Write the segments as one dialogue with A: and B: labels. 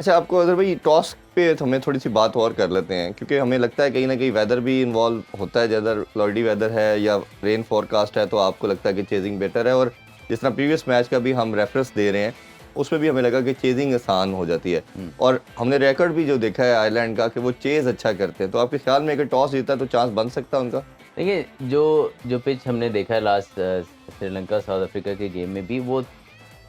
A: अच्छा, आपको अगर भाई टॉस पे हमें थोड़ी सी बात और कर लेते हैं, क्योंकि हमें लगता है कहीं ना कहीं वेदर भी इन्वॉल्व होता है। ज़्यादा क्लाउडी वेदर है या रेन फोरकास्ट है तो आपको लगता है कि चेजिंग बेटर है। और जिस तरह प्रीवियस मैच का भी हम रेफरेंस दे रहे हैं, उसमें भी हमें लगा कि चेजिंग आसान हो जाती है। और हमने रिकॉर्ड भी जो देखा है आयरलैंड का कि वो चेज अच्छा करते हैं। तो आपके ख्याल में अगर टॉस जीता तो चांस बन सकता है उनका?
B: देखिए, जो जो पिच हमने देखा है लास्ट श्रीलंका साउथ अफ्रीका के गेम में भी, वो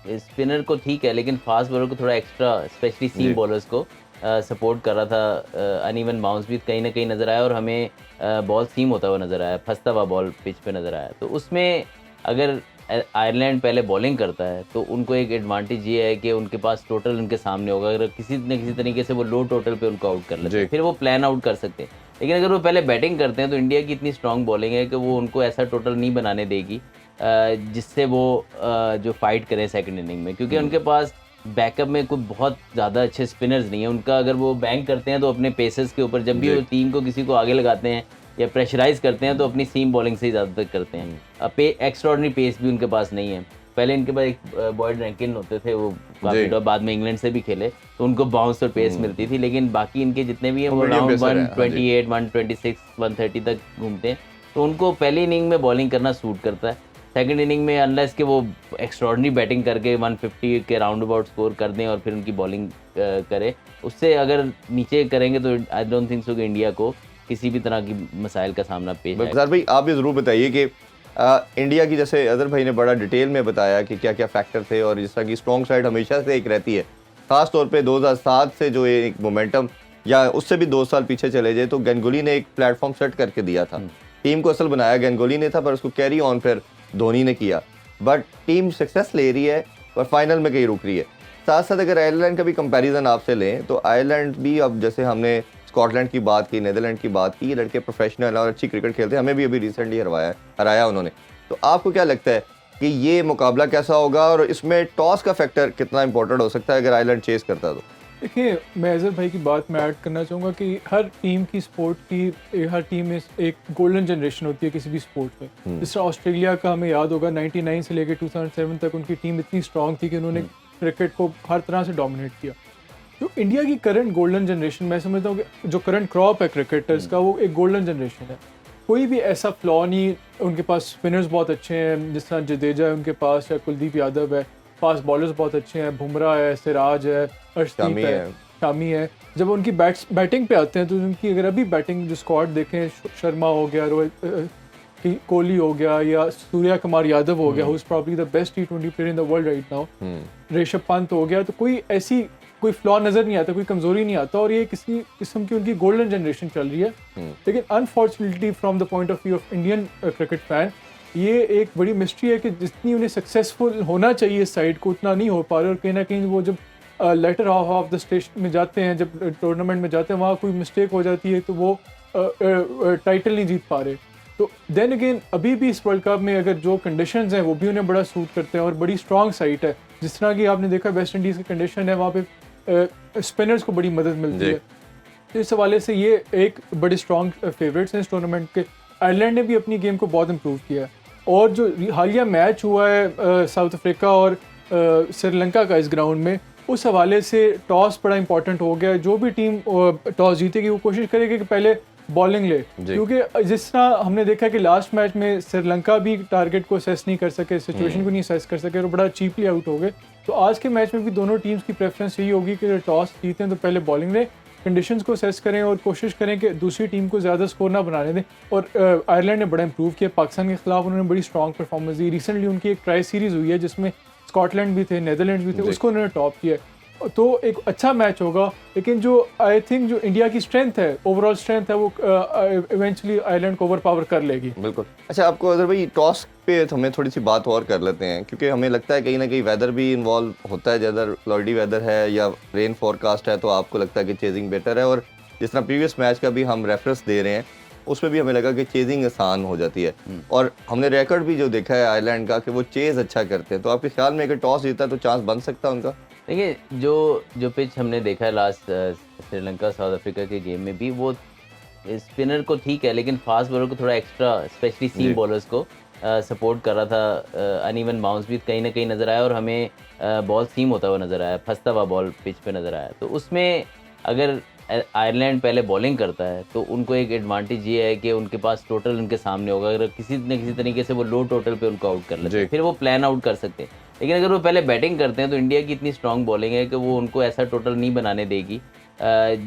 B: स्पिनर को ठीक है, लेकिन फास्ट बॉलर को थोड़ा एक्स्ट्रा, स्पेशली सीम
A: जी।
B: बॉलर्स को सपोर्ट कर रहा था। अनइवन बाउंस भी कहीं ना कहीं नज़र आया, और हमें बॉल सीम होता हुआ नज़र आया, फंसता हुआ बॉल पिच पे नज़र आया। तो उसमें अगर आयरलैंड पहले बॉलिंग करता है तो उनको एक एडवांटेज ये है कि उनके पास टोटल उनके सामने होगा। अगर किसी न किसी तरीके से वो लो टोटल पे उनको आउट कर लेते
A: जी।
B: हैं, फिर वो प्लान आउट कर सकते हैं। लेकिन अगर वो पहले बैटिंग करते हैं तो इंडिया की इतनी स्ट्रांग बॉलिंग है कि वो उनको ऐसा टोटल नहीं बनाने देगी जिससे वो जो फाइट करें सेकंड इनिंग में, क्योंकि उनके पास बैकअप में कोई बहुत ज़्यादा अच्छे स्पिनर्स नहीं है। उनका अगर वो बैंक करते हैं तो अपने पेसर्स के ऊपर, जब भी
A: जी।
B: वो टीम को किसी को आगे लगाते हैं या प्रेशराइज करते हैं तो अपनी सीम बॉलिंग से ही ज़्यादातर करते हैं। एक्स्ट्रॉर्डनरी पेस भी उनके पास नहीं है। पहले इनके पास एक बॉयड रैंकिन होते थे, वो काफ़ी
A: जी।
B: टॉप, बाद में इंग्लैंड से भी खेले तो उनको बाउंस और पेस मिलती थी। लेकिन बाकी इनके जितने भी हैं
A: वो
B: वो
A: मीडियम
B: अराउंड
A: पेसर है, हाँ जी।
B: 128, 126, 130 तक घूमते हैं। तो उनको पहली इनिंग में बॉलिंग करना सूट करता है। सेकंड इनिंग में अनलेस कि वो एक्स्ट्रॉर्डनरी बैटिंग करके 150 के राउंड अबाउट स्कोर कर दें और फिर उनकी बॉलिंग करे, उससे अगर नीचे करेंगे तो आई डोंट थिंक सो कि इंडिया को किसी भी तरह की मसाइल का सामना पेश आएगा।
A: बख्तार भाई, आप भी ज़रूर बताइए कि इंडिया की, जैसे अदर भाई ने बड़ा डिटेल में बताया कि क्या क्या फैक्टर थे, और जिस तरह की स्ट्रॉन्ग साइड हमेशा से एक रहती है, खास तौर पे 2007 से जो ये एक मोमेंटम, या उससे भी 2 साल पीछे चले जाए तो गंगुली ने एक प्लेटफॉर्म सेट करके दिया था। टीम को असल बनाया गंगुली ने था, पर उसको कैरी ऑन फिर धोनी ने किया। बट टीम सक्सेस ले रही है पर फाइनल में कहीं रुक रही है। साथ साथ अगर आयरलैंड का भी कंपैरिजन आपसे लें तो आयरलैंड भी, अब जैसे हमने स्कॉटलैंड की बात की, नीदरलैंड की बात की, ये लड़के प्रोफेशनल और अच्छी क्रिकेट खेलते हैं, हमें भी अभी रिसेंटली हराया उन्होंने। तो आपको क्या लगता है कि ये मुकाबला कैसा होगा, और इसमें टॉस का फैक्टर कितना इंपॉर्टेंट हो सकता है अगर आयरलैंड चेस करता तो?
C: देखिए, मैं अज़हर भाई की बात में ऐड करना चाहूँगा कि हर टीम की स्पोर्ट की, हर टीम में एक गोल्डन जनरेशन होती है किसी भी स्पोर्ट में। जिस तरह ऑस्ट्रेलिया का हमें याद होगा, 99 से लेकर 2007 तक उनकी टीम इतनी स्ट्रांग थी कि उन्होंने क्रिकेट को हर तरह से डोमिनेट किया। तो इंडिया की करंट गोल्डन जनरेशन, मैं समझता हूँ कि जो करंट क्रॉप है क्रिकेटर्स का, वो एक गोल्डन जनरेशन है। कोई भी ऐसा फ्लॉ नहीं, उनके पास स्पिनर्स बहुत अच्छे हैं, जिस तरह जडेजा है उनके पास, या कुलदीप यादव है, फास्ट बॉलर्स बहुत अच्छे हैं, बुमराह है, सिराज है, अर्शदीप
A: शामी
C: है,
A: है।
C: शामी है। जब उनकी बैटिंग पे आते हैं तो उनकी अगर अभी बैटिंग जो स्क्वाड देखें, शर्मा हो गया, रोहित कोहली हो गया, या सूर्या कुमार यादव हो गया, who is probably the best T20 player in the world right now, Rishabh Pant हो गया, तो कोई फ्लॉ नज़र नहीं आता, कोई कमज़ोरी नहीं आता, और ये किसी किस्म की उनकी गोल्डन जनरेशन चल रही है। लेकिन unfortunately from the point of view of Indian cricket fan, ये एक बड़ी मिस्ट्री है कि जितनी उन्हें सक्सेसफुल होना चाहिए इस साइड को, उतना नहीं हो पा रहे। और कहीं ना कहीं वो जब latter half of the station में जाते हैं, जब टूर्नामेंट में जाते हैं, वहाँ कोई मिस्टेक हो जाती है तो वो टाइटल नहीं जीत पा रहे। तो देन अगेन, अभी भी इस वर्ल्ड कप में अगर जो कंडीशंस हैं वो भी उन्हें बड़ा सूट करते हैं, और बड़ी स्ट्रॉन्ग साइट है। जिस तरह की आपने देखा वेस्ट इंडीज़ की कंडीशन है, वहाँ पे स्पिनर्स को बड़ी मदद मिलती है। तो इस हवाले से ये एक बड़े स्ट्रॉन्ग फेवरेट्स हैं इस टूर्नामेंट के। आयरलैंड ने भी अपनी गेम को बहुत इम्प्रूव किया है, और जो हालिया मैच हुआ है साउथ अफ्रीका और श्रीलंका का इस ग्राउंड में, उस हवाले से टॉस बड़ा इंपॉर्टेंट हो गया है। जो भी टीम टॉस जीतेगी वो कोशिश करेगी कि पहले बॉलिंग ले, क्योंकि जिस तरह हमने देखा कि लास्ट मैच में श्रीलंका भी टारगेट को असेस नहीं कर सके, सिचुएशन को नहीं असेस कर सके, और बड़ा चीपली आउट हो गए। तो आज के मैच में भी दोनों टीम्स की प्रेफरेंस यही होगी कि टॉस जीतें तो पहले बॉलिंग लें, कंडीशंस को असेस करें और कोशिश करें कि दूसरी टीम को ज़्यादा स्कोर ना बनाने दें। और आयरलैंड ने बड़ा इंप्रूव किया, पाकिस्तान के खिलाफ उन्होंने बड़ी स्ट्रॉन्ग परफॉर्मेंस दी। रिसेंटली उनकी एक ट्राई सीरीज़ हुई है जिसमें स्कॉटलैंड भी थे, नीदरलैंड भी थे, उसको उन्होंने टॉप किया। तो एक अच्छा मैच होगा। लेकिन जो आई थिंक जो इंडिया की स्ट्रेंथ है, ओवरऑल स्ट्रेंथ है, वो इवेंचुअली आयरलैंड को ओवर पावर कर लेगी।
A: बिल्कुल। अच्छा, आपको अगर भाई टॉस पे हमें थोड़ी सी बात और कर लेते हैं, क्योंकि हमें लगता है कहीं ना कहीं वेदर भी इन्वॉल्व होता है। ज़्यादा क्लाउडी वेदर है या रेन फोरकास्ट है तो आपको लगता है कि चेजिंग बेटर है। और जिस तरह प्रीवियस मैच का भी हम रेफरेंस दे रहे हैं, उसमें भी हमें लगा कि चेजिंग आसान हो जाती है। और हमने रिकॉर्ड भी जो देखा है आयरलैंड का कि वो चेज अच्छा करते हैं। तो आपके ख्याल में अगर टॉस जीता तो चांस बन सकता है उनका?
B: देखिए, जो पिच हमने देखा है लास्ट श्रीलंका साउथ अफ्रीका के गेम में भी, वो स्पिनर को ठीक है, लेकिन फास्ट बॉलर को थोड़ा एक्स्ट्रा, स्पेशली सीम बॉलर्स को सपोर्ट कर रहा था, अनइवन बाउंस भी कहीं ना कहीं नज़र आया और हमें बॉल सीम होता हुआ नज़र आया, फंसता हुआ बॉल पिच पे नज़र आया। तो उसमें अगर आयरलैंड पहले बॉलिंग करता है तो उनको एक एडवांटेज ये है कि उनके पास टोटल उनके सामने होगा, अगर किसी न किसी तरीके से वो लो टोटल पे उनको आउट कर लेते हैं
A: जी।
B: फिर वो प्लान आउट कर सकते हैं। लेकिन अगर वो पहले बैटिंग करते हैं तो इंडिया की इतनी स्ट्रांग बॉलिंग है कि वो उनको ऐसा टोटल नहीं बनाने देगी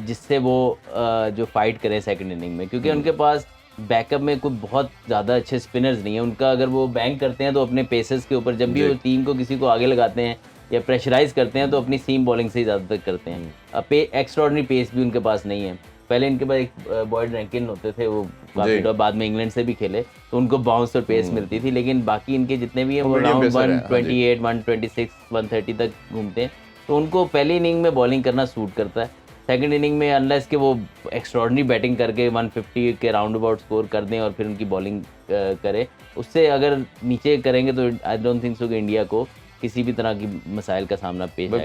B: जिससे वो जो फाइट करें सेकंड इनिंग में, क्योंकि उनके पास बैकअप में कोई बहुत ज़्यादा अच्छे स्पिनर्स नहीं है। उनका अगर वो बैंक करते हैं तो अपने पेसर्स के ऊपर, जब भी
A: जी।
B: वो टीम को किसी को आगे लगाते हैं या प्रेशराइज करते हैं तो अपनी सीम बॉलिंग से ही ज़्यादातर करते हैं। एक्स्ट्रॉर्डनरी पेस भी उनके पास नहीं है। पहले इनके पास एक बॉयड रैंकिन होते थे, वो काफ़ी
A: जी।
B: बाद में इंग्लैंड से भी खेले तो उनको बाउंस और पेस मिलती थी, लेकिन बाकी इनके जितने भी हैं वो
A: medium
B: राउंड
A: pacer है, हाँ जी।
B: 128, 126, 130 तक घूमते हैं। तो उनको पहली इनिंग में बॉलिंग करना सूट करता है। सेकंड इनिंग में अनलेस कि वो एक्स्ट्रॉर्डनरी बैटिंग करके 150 के राउंड अबाउट स्कोर कर दें और फिर उनकी बॉलिंग करे, उससे अगर नीचे करेंगे तो आई डोंट थिंक सो कि इंडिया को किसी भी तरह की मसाइल का सामना पेश